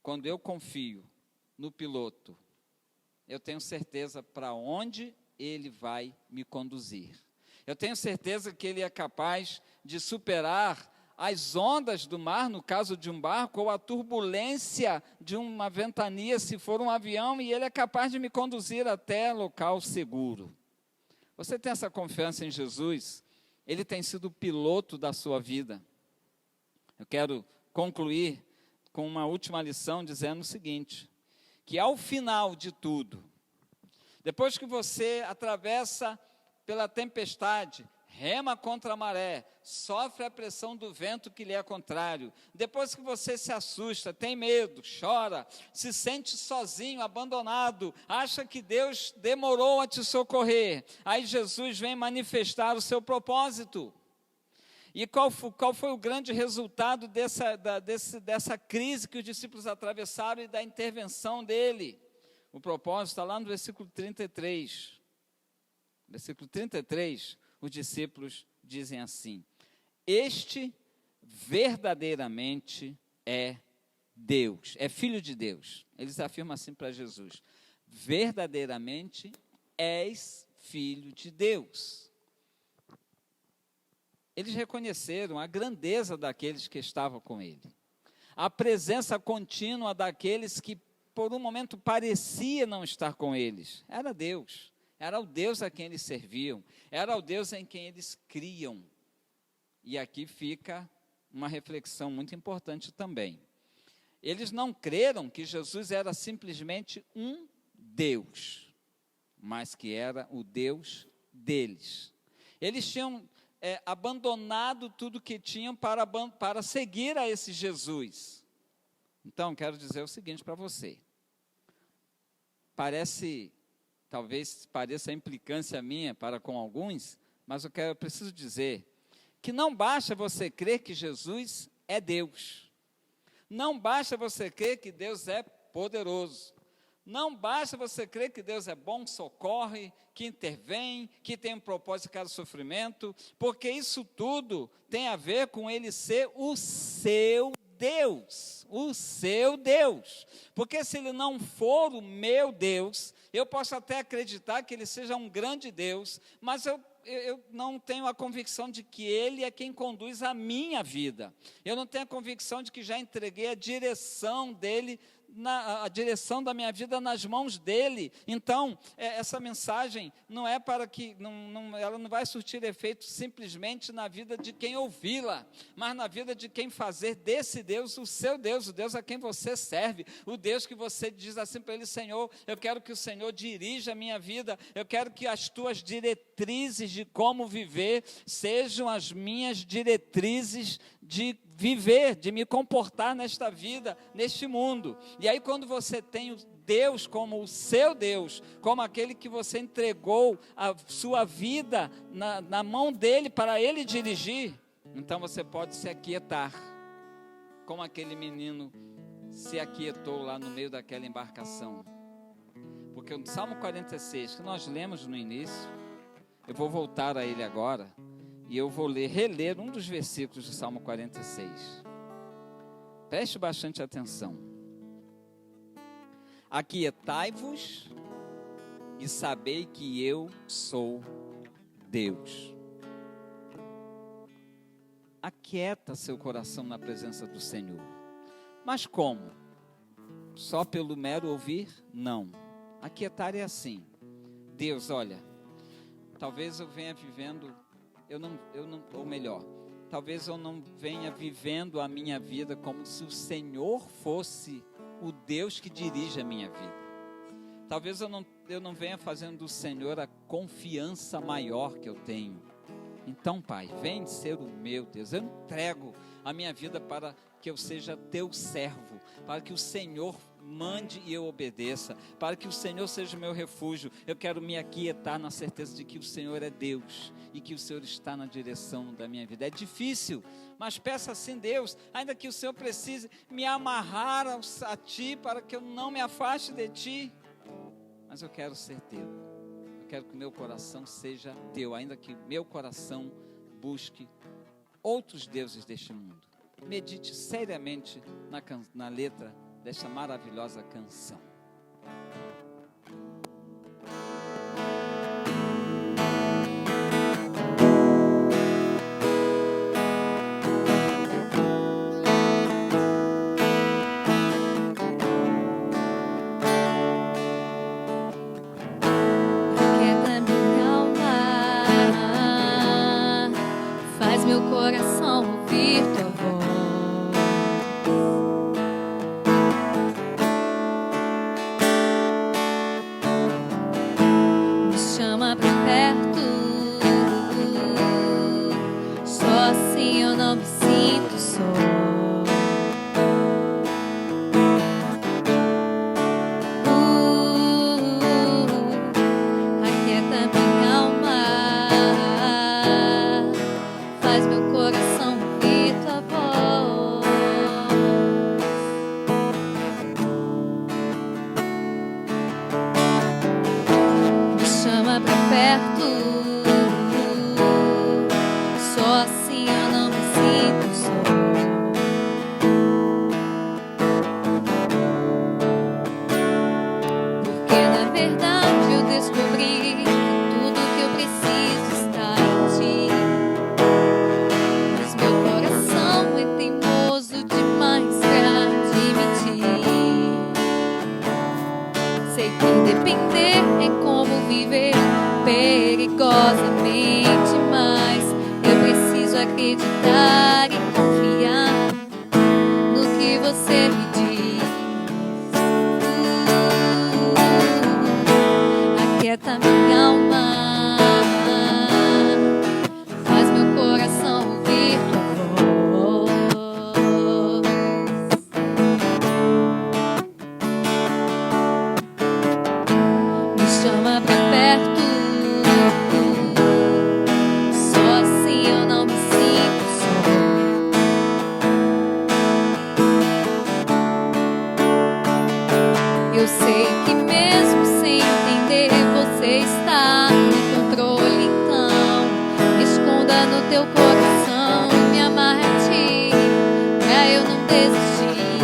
quando eu confio no piloto, eu tenho certeza para onde ele vai me conduzir. Eu tenho certeza que ele é capaz de superar as ondas do mar, no caso de um barco, ou a turbulência de uma ventania, se for um avião, e ele é capaz de me conduzir até local seguro. Você tem essa confiança em Jesus? Ele tem sido o piloto da sua vida. Eu quero concluir com uma última lição dizendo o seguinte: que ao final de tudo, depois que você atravessa pela tempestade, rema contra a maré, sofre a pressão do vento que lhe é contrário, depois que você se assusta, tem medo, chora, se sente sozinho, abandonado, acha que Deus demorou a te socorrer, aí Jesus vem manifestar o seu propósito. E qual foi o grande resultado dessa crise que os discípulos atravessaram e da intervenção dele? O propósito está lá no versículo 33. Versículo 33, os discípulos dizem assim: este verdadeiramente é Deus, é Filho de Deus. Eles afirmam assim para Jesus: verdadeiramente és Filho de Deus. Eles reconheceram a grandeza daqueles que estavam com ele, a presença contínua daqueles que por um momento parecia não estar com eles. Era Deus, era o Deus a quem eles serviam, era o Deus em quem eles criam. E aqui fica uma reflexão muito importante também. Eles não creram que Jesus era simplesmente um Deus, mas que era o Deus deles. Eles tinham abandonado tudo que tinham para seguir a esse Jesus. Então, quero dizer o seguinte para você. Talvez pareça implicância minha para com alguns, mas eu preciso dizer que não basta você crer que Jesus é Deus. Não basta você crer que Deus é poderoso. Não basta você crer que Deus é bom, socorre, que intervém, que tem um propósito em cada sofrimento, porque isso tudo tem a ver com Ele ser o seu Deus, o seu Deus. Porque se Ele não for o meu Deus, eu posso até acreditar que Ele seja um grande Deus, mas eu não tenho a convicção de que Ele é quem conduz a minha vida. Eu não tenho a convicção de que já entreguei a direção dEle, a direção da minha vida nas mãos dEle. Então, essa mensagem não é para que, ela não vai surtir efeito simplesmente na vida de quem ouvi-la, mas na vida de quem fazer desse Deus o seu Deus, o Deus a quem você serve, o Deus que você diz assim para Ele: Senhor, eu quero que o Senhor dirija a minha vida, eu quero que as tuas diretrizes de como viver sejam as minhas diretrizes de viver, de me comportar nesta vida, neste mundo. E aí, quando você tem o Deus como o seu Deus, como aquele que você entregou a sua vida na mão dele para ele dirigir, então você pode se aquietar, como aquele menino se aquietou lá no meio daquela embarcação. Porque o Salmo 46, que nós lemos no início, eu vou voltar a ele agora, e eu vou reler um dos versículos do Salmo 46. Preste bastante atenção. Aquietai-vos e sabei que eu sou Deus. Aquieta seu coração na presença do Senhor. Mas como? Só pelo mero ouvir? Não. Aquietar é assim. Deus, olha, talvez eu venha vivendo, ou melhor, talvez eu não venha vivendo a minha vida como se o Senhor fosse o Deus que dirige a minha vida. Talvez eu não venha fazendo do Senhor a confiança maior que eu tenho. Então, Pai, vem ser o meu Deus. Eu entrego a minha vida para que eu seja teu servo, para que o Senhor mande e eu obedeça, para que o Senhor seja o meu refúgio. Eu quero me aquietar na certeza de que o Senhor é Deus e que o Senhor está na direção da minha vida. É difícil, mas peça assim, Deus, ainda que o Senhor precise me amarrar a Ti para que eu não me afaste de Ti, mas eu quero ser Teu. Eu quero que o meu coração seja Teu, ainda que meu coração busque outros deuses deste mundo. Medite seriamente na letra desta maravilhosa canção.
Aquieta minha alma, faz meu coração ouvir tua voz. Me chama pra perto, só assim eu não me sinto só. Aquieta minha alma, faz meu coração ouvir tua voz. Me chama pra perto, só assim eu não me sinto só. Porque na verdade eu descobri que tudo que eu preciso está em Ti. Mas meu coração é teimoso demais pra admitir. Sei que depender é como viver perigosamente, mas eu preciso acreditar e confiar no que você me diz. Aquieta minha alma, faz meu coração ouvir tua voz. Me chama pra perto, só assim eu não me sinto só. Eu sei que mesmo sem entender você está no controle, então me esconda no teu coração e me amarre a Ti, pra eu não desistir.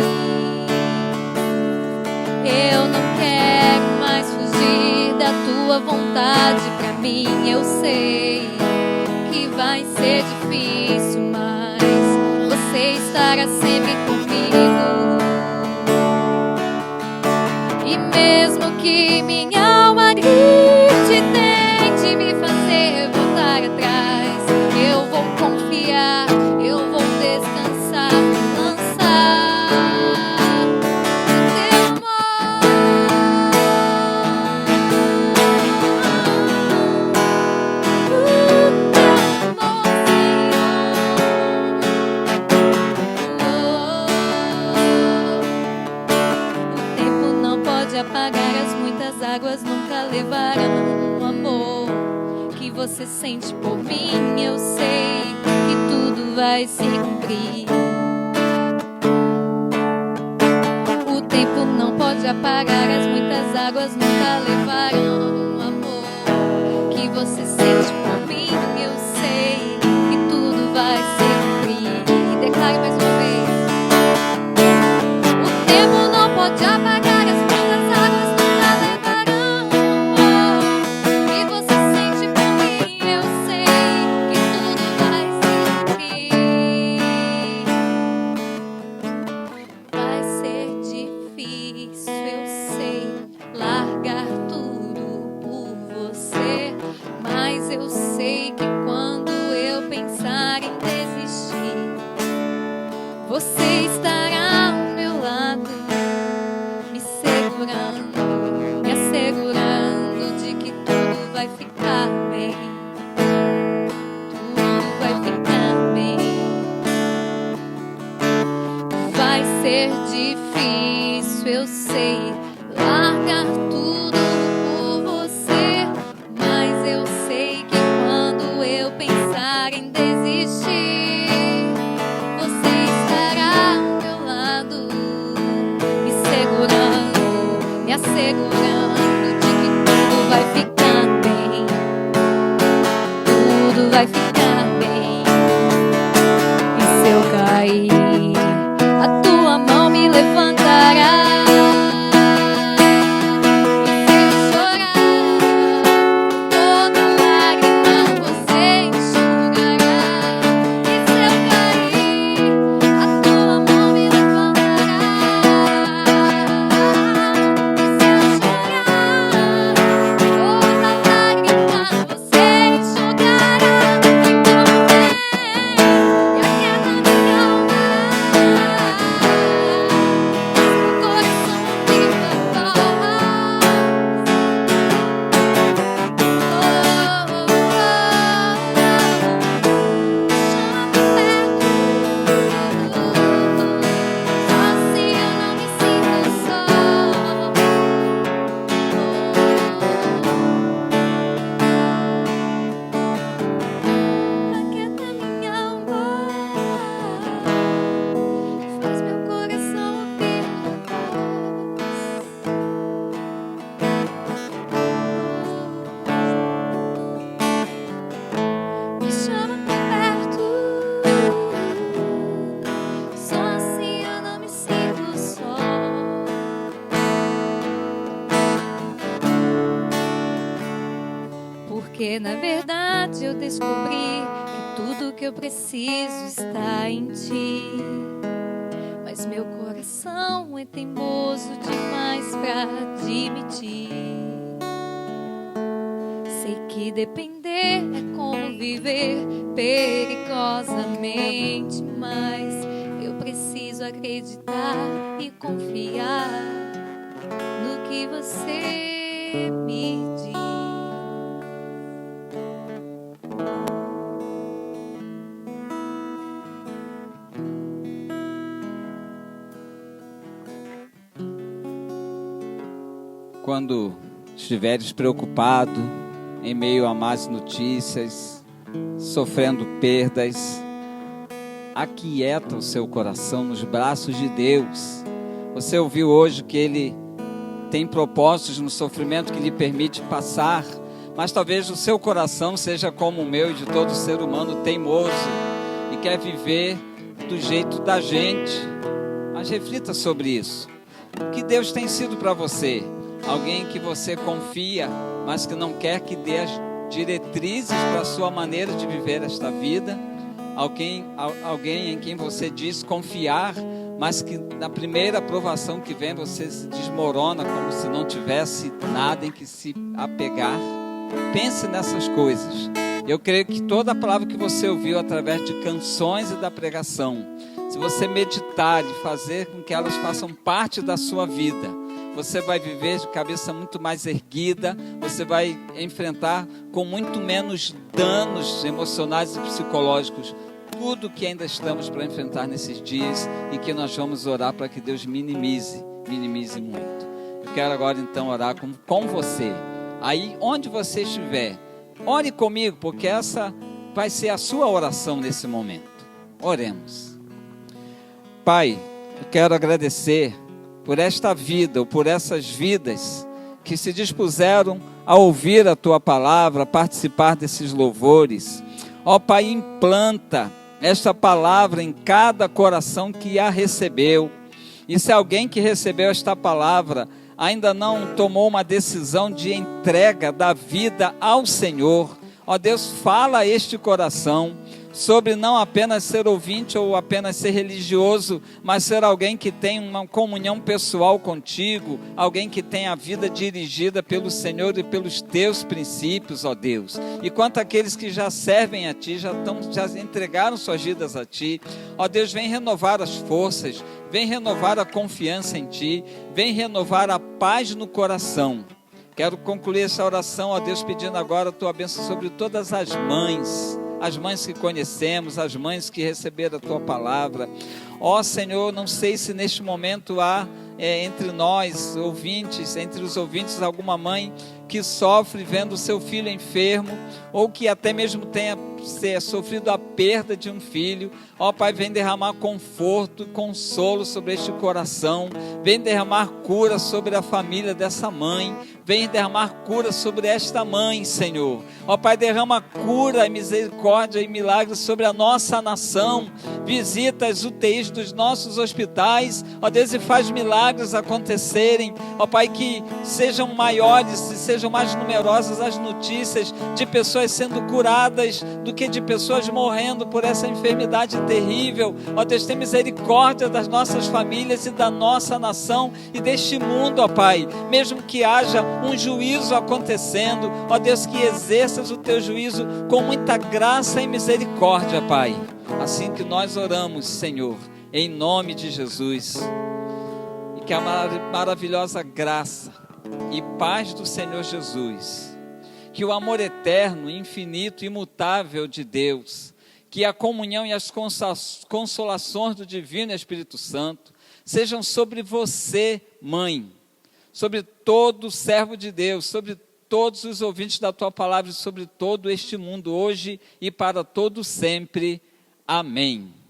Eu não quero mais fugir da tua vontade pra mim. Eu sei que vai ser difícil, mas você estará sempre comigo. E mesmo que minha alma grite, tente me fazer voltar atrás, eu vou confiar, eu vou descansar, lançar o teu amor. O teu amor, Senhor. O tempo não pode apagar as muitas águas, nunca levarão o amor que você sente por mim. Eu sei que tudo vai se cumprir. O tempo não pode apagar as muitas águas, nunca levarão o amor que você sente por mim. Eu sei que tudo vai se cumprir. Declare mais uma vez. O tempo não pode apagar as muitas vai ficar bem. Tudo vai ficar bem. Vai ser difícil, eu sei, largar tudo por você, mas eu sei que quando eu pensar em desistir, você estará ao meu lado, me segurando, me assegurando de que tudo vai ficar bem. Tudo vai ficar bem. E se eu cair, a tua mão me levantará. Porque na verdade eu descobri que tudo que eu preciso está em ti. Mas meu coração é teimoso demais pra admitir. Sei que depender é como viver perigosamente, mas eu preciso acreditar e confiar no que você me diz.
Quando estiveres preocupado, em meio a más notícias, sofrendo perdas, aquieta o seu coração nos braços de Deus. Você ouviu hoje que Ele tem propósitos no sofrimento que lhe permite passar, mas talvez o seu coração seja como o meu e de todo ser humano, teimoso, e quer viver do jeito da gente. Mas reflita sobre isso. O que Deus tem sido para você? Alguém que você confia, mas que não quer que dê as diretrizes para a sua maneira de viver esta vida. Alguém em quem você diz confiar, mas que na primeira aprovação que vem você se desmorona como se não tivesse nada em que se apegar. Pense nessas coisas. Eu creio que toda a palavra que você ouviu através de canções e da pregação, se você meditar e fazer com que elas façam parte da sua vida, você vai viver de cabeça muito mais erguida, você vai enfrentar com muito menos danos emocionais e psicológicos tudo que ainda estamos para enfrentar nesses dias e que nós vamos orar para que Deus minimize muito. Eu quero agora então orar com você. Aí onde você estiver, ore comigo, porque essa vai ser a sua oração nesse momento. Oremos. Pai, eu quero agradecer por esta vida, ou por essas vidas que se dispuseram a ouvir a Tua palavra, a participar desses louvores. Ó Pai, implanta esta palavra em cada coração que a recebeu. E se alguém que recebeu esta palavra ainda não tomou uma decisão de entrega da vida ao Senhor, ó Deus, fala a este coração sobre não apenas ser ouvinte ou apenas ser religioso, mas ser alguém que tem uma comunhão pessoal contigo, alguém que tem a vida dirigida pelo Senhor e pelos teus princípios, ó Deus. E quanto àqueles que já servem a ti, já entregaram suas vidas a ti, ó Deus, vem renovar as forças, vem renovar a confiança em ti, vem renovar a paz no coração. Quero concluir essa oração, ó Deus, pedindo agora a tua bênção sobre todas as mães que conhecemos, as mães que receberam a tua palavra. Ó Senhor, não sei se neste momento há entre nós, ouvintes, entre os ouvintes, alguma mãe que sofre vendo o seu filho enfermo, ou que até mesmo tenha sofrido a perda de um filho. Ó Pai, vem derramar conforto e consolo sobre este coração, vem derramar cura sobre a família dessa mãe, vem derramar cura sobre esta mãe, Senhor. Ó Pai, derrama cura, misericórdia e milagres sobre a nossa nação, visita as UTIs dos nossos hospitais, ó Deus, e faz milagres acontecerem. Ó Pai, que sejam maiores e sejam mais numerosas as notícias de pessoas sendo curadas do que de pessoas morrendo por essa enfermidade terrível. Ó Deus, tem misericórdia das nossas famílias e da nossa nação e deste mundo, ó Pai, mesmo que haja um juízo acontecendo, ó Deus, que exerças o teu juízo com muita graça e misericórdia, Pai. Assim que nós oramos, Senhor, em nome de Jesus, e que a maravilhosa graça e paz do Senhor Jesus, que o amor eterno, infinito, imutável de Deus, que a comunhão e as consolações do Divino Espírito Santo sejam sobre você, mãe, sobre todo servo de Deus, sobre todos os ouvintes da tua palavra e sobre todo este mundo, hoje e para todo sempre. Amém.